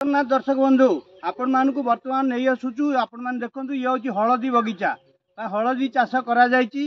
जगन्नाथ दर्शक बंधु आपण मानक बर्तमान नहीं आसुचु आपण मान देखंतु ये होची हळदी बगीचा हळदी चाष करा जायछि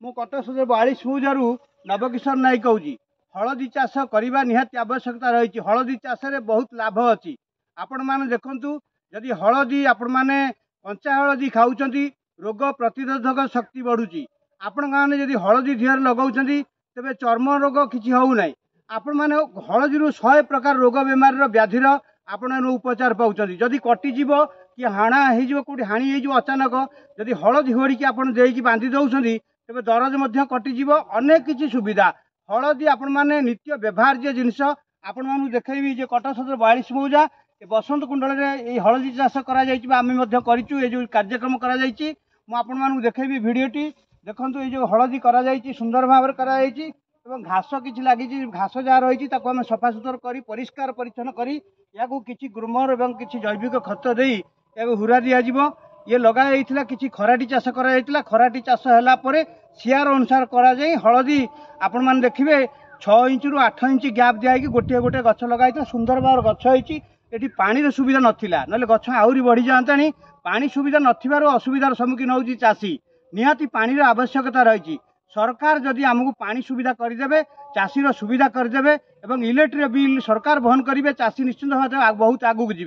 मु कटक सदर 42 मुजारु नवकिशोर नायक कहूची हळदी चाष करबा निहाती आवश्यकता रही हळदी चाष रे बहुत लाभ अछि आपण मान देखंतु जदि हळदी आपण माने कंचा हळदी खाउचंती रोग प्रतिरोधक शक्ति बढ़ुची आपण माने जदि हळदी धियर लगाउचंती तबे चर्म रोग किछि होउ नै आपण माने हळदी रु 100 प्रकार रोग बेमार रो व्याधिर आपण उपचार पाउचंती जदि कटिजीव कि हाणा हो कौटी हाणी हो अचानक जदि हळदी होड़िकी आपण देकी बांधी दउछंती तबे दरज मध्य कटिजीव अनेक किछि सुविधा हळदी आपण माने नित्य व्यवहार्य जिनिस आपण मानु देखैबी जे कटक सदर 42 मौजा बसंत कुंडल रे हळदी चाष करा जायछि बा आमे मध्य करिचु ए जो कार्यक्रम करा जायछि मु आपण मानु देखैबी भिडियोटी देखंतु ए जो हळदी करा जायछि सुंदर भाबरे करा जायछि एवं घास किछि लागिछि घास जहा रहिछि ताको आमे सफा सुतर करी परिष्कार परिच्छन्न करी याकू किछि ग्रूमर एवं किछि जैविक खत देई याकू हुरा दिया जिवो ये लगा जाइथिला किछि खराटी चाष करा जाइथिला खराटी चाष हला परे सियार अनुसार करा जाई हळदी आपण मान देखिबे 6 इंच रु 8 इंच गैप दिया कि गोटे गोटे गछ लगाइथिला सुंदर भाबर गछ होइछि एठी पानी रे सुविधा नथिला नले गछ आउरी बढ़ी जांतानी पानी सुविधा नथिबारो असुविधार सम्मुखीन होउछि चासी निहाती पानी रे आवश्यकता रहिछि सरकार जदि आमको पानी सुविधा करदेवे चाषीर सुविधा करदेवे एवं इलेक्ट्रिक बिल सरकार बहन करेंगे चाषी निश्चित भाव बहुत आगू जी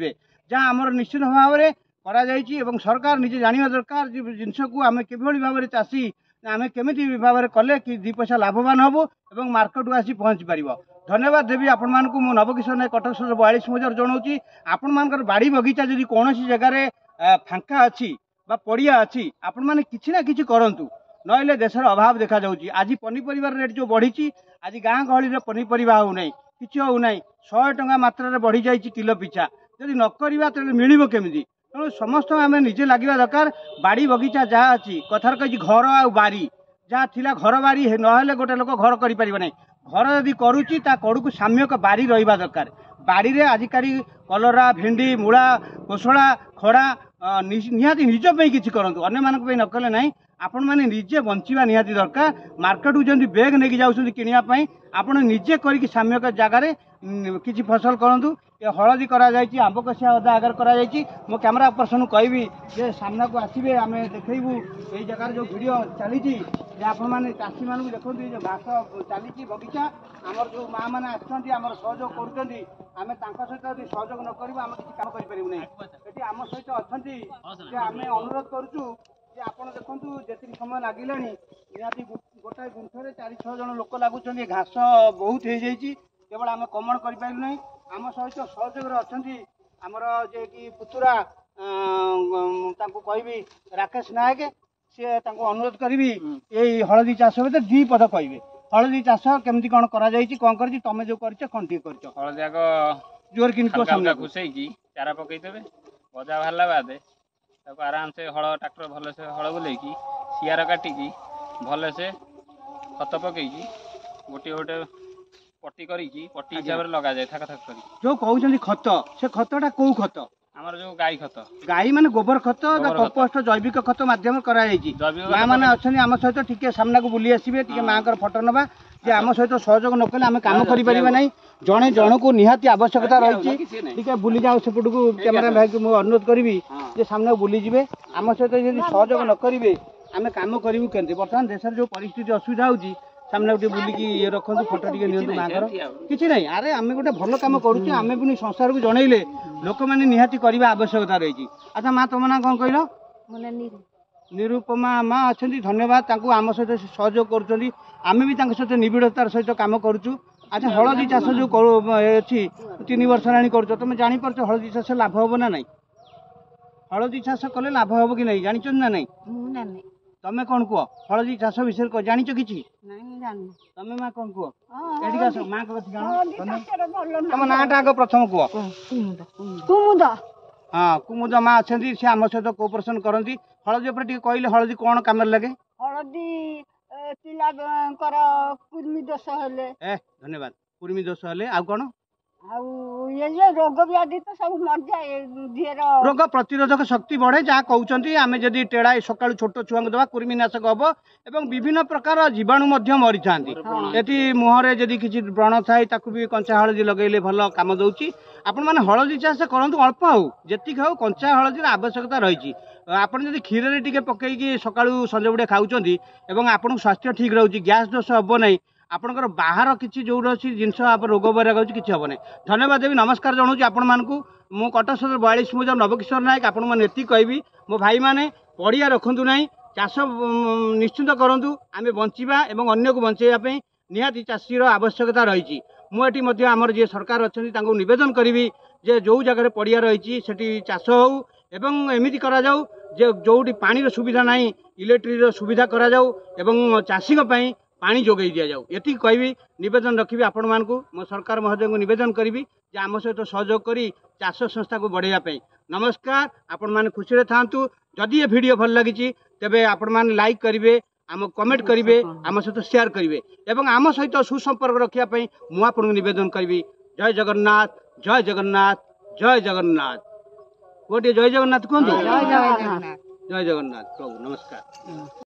जहाँ आमर निश्चित भाव में करा सरकार निजे जाना दरकार जिनस को आम कि भाव में चाषी आम केमी भाव में कले कि 2 पैसा लाभवान हबू और मार्केट को आसी पहुँची पार धन्यवाद देवी आपण मानक मु नवकिशोर नायक कटक सदर 42 मौजार जनाऊँगी आपण मान बाड़ी बगीचा जदि कौन जगार फांका अच्छी पड़िया अच्छी आपण मैंने किसी ना कि करूँ नहले देशर अभाव देखा जाउची आज पनीपरिया रेट जो बढ़ी आज गाँ गहली पनीपरिया हो नहीं किसी हो नहीं 100 टंका मात्रा बढ़ी जाइए किलो पिछा जदि न करवा तो मिल केमी तेणु समस्त आम निजे लगे दरकार बाड़ी बगीचा जहाँ अच्छी कथार कही घर आ बारी जहाँ थिला घर बारी ना गोटे लोक घर कर घर जदि करुच्ची कड़ू को साम्यक बारी रहा दरकार बाड़ी रे आजिकारी कलरा भेंडी मूला कोसला खड़ा निहाती निज किसी करूँ अन्य मानक न कले ना आपण मैंने निजे बंचा निहाती दरकार मार्केट को जमी बैग नहीं जाऊँ किनापी आपण निजे करके साम्यक जगार किसी फसल करूँ ये हलदी करा जायछि आंब कषिया अदा आगर करा जायछि मो कैमरा पर्सन कहबी जे सामना को आसबे आम देखबू ये जगार जो वीडियो चली आपण मैंने चाषी मानक देखो जो घास चली बगीचा आमर जो माँ मैंने आमर सहयोग करें सहित यदि सहयोग न करूँ आम किसी काम करूँ ये आम सहित अच्छा आम अनुरोध करुचु आप देखु जी समय लगे निहाती गोटाए गुंठे 4-6 जन लोक लगुच घास बहुत हो जाइए केवल आम कमण कर आम सहित सहयोग अच्छा आमर जे कि पुतुरा कहबी राकेश नायक सी अनुरोध करी ये हलदी चाष भर 2 पद कहे हलदी चाष केमती कौन कर तुम जो कर हलदी आग जोर कि चारा पकईदे गजा बाहर बाद आराम से हल ट्रैक्टर भल से हल बुले सियार काटिकी भल से खत पकई गोटे गोटे पट्टी पट्टी हिसाब से लगा जाए थक थक जो कहते खत से खतटा कौ खत आमर जो गाई खत गाई माने गोबर खत कंपोस्ट जैविक खत माध्यम माँ मैंने अच्छा आम सहित टिके सामना को बुली आसबे माँ का फटो नवा जे आम सहित सहयोग न कले आम काम करें ना जड़े जन को निहाती आवश्यकता रही बुली जाओ सेपट को कैमेरा भाई को मुझे अनुरोध करी जे सामना बुलीजे आम सहित जब सहयोग न करेंगे आम कम करूँ के बर्तमान देश जो परिस्थिति असुविधा होती सामने गोटे बुलिकी ये रखु फोटो टे नि माँ किसी ना अरे आम गोटे भल कम करुचे आम भी संसार को जनइले लोक मैंने निहाती करने आवश्यकता रही अच्छा माँ तुम ना कौन कहल निरुपमा माँ अच्छा धन्यवाद आम सहित सहयोग करें भी सहित निबिड़तार सहित कम करुचु अच्छा हलदी चाष जो अच्छी 3 वर्ष हेल्ला कर तुम जापर हलदी चाष लाभ हम ना नहीं हलदी चाष कले लाभ हम कि नहीं जान ना नहीं तमें कौन कह हलदी चाष विषय कह जान कि तमें माँ कौन कह माँ तुम नाटा आग प्रथम कह हाँ कुमुद माँ अच्छा सी आम सहित कोऑपरेशन करती हलदी कहले हलदी कौन कम लगे हलदी पिला कुर्मी दोष हेले धन्यवाद कुर्मी दोष हेले आ कौन रोग व्याधि तो सब मर जाए झीर रोग प्रतिरोधक शक्ति बढ़े जहाँ कहते आम जदि टेड़ा सका छोट छुआ दवा कृमिनाशक हम और विभिन्न प्रकार जीवाणु मरी था ये मुहर जदि किसी व्रण थाए भी कंचा हलदी लगेले भल कम दौर आपण मैंने हलदी चाष करूँ अल्प हो जी हो कंचा हलदी आवश्यकता रही आप क्षीर में टे पकईकि सका संजे गुड़े खाऊँ आपन स्वास्थ्य ठीक रोचे गैस दोष हम ना आपंकर बाहर किसी जो जिनस रोग वैराग होती किसी हम ना धन्यवाद देवी नमस्कार जनाऊँ आपण मानू मु कटक सदर 42 मुजब नवकिशोर नायक आपण मैंने कहबी मो भाई मैंने पड़िया रखु ना चाष निश्चिंत करूँ आम बचा और अन्य को बचाई निहाती चाषीर आवश्यकता रही मुझे आमर जी सरकार अच्छा नवेदन करी जे जो जगह पड़िया रही चाष हो एवं एमती करा जाऊ जे जोटी पानी सुविधा ना इलेक्ट्रिक सुविधा करा जाऊ एवं चाषी पानी जोगई दि जाऊ ये कहबी नवेदन रखी आपण मानक मो सरकार महोदय को नवेदन करी जे आम सहित सहयोग करी चाष संस्था को बढ़ाई नमस्कार आपण मैंने खुशी था जदि ये वीडियो भल लगी तेबे आपण मैंने लाइक करेंगे आम कमेंट करेंगे आम सहित शेयर करेंगे एवं आम सहित सुसंपर्क रखापी मुझे आपको नवेदन करी जय जगन्नाथ जय जगन्नाथ जय जगन्नाथ गोटे जय जगन्नाथ कहते जय जगन्नाथ प्रभु नमस्कार।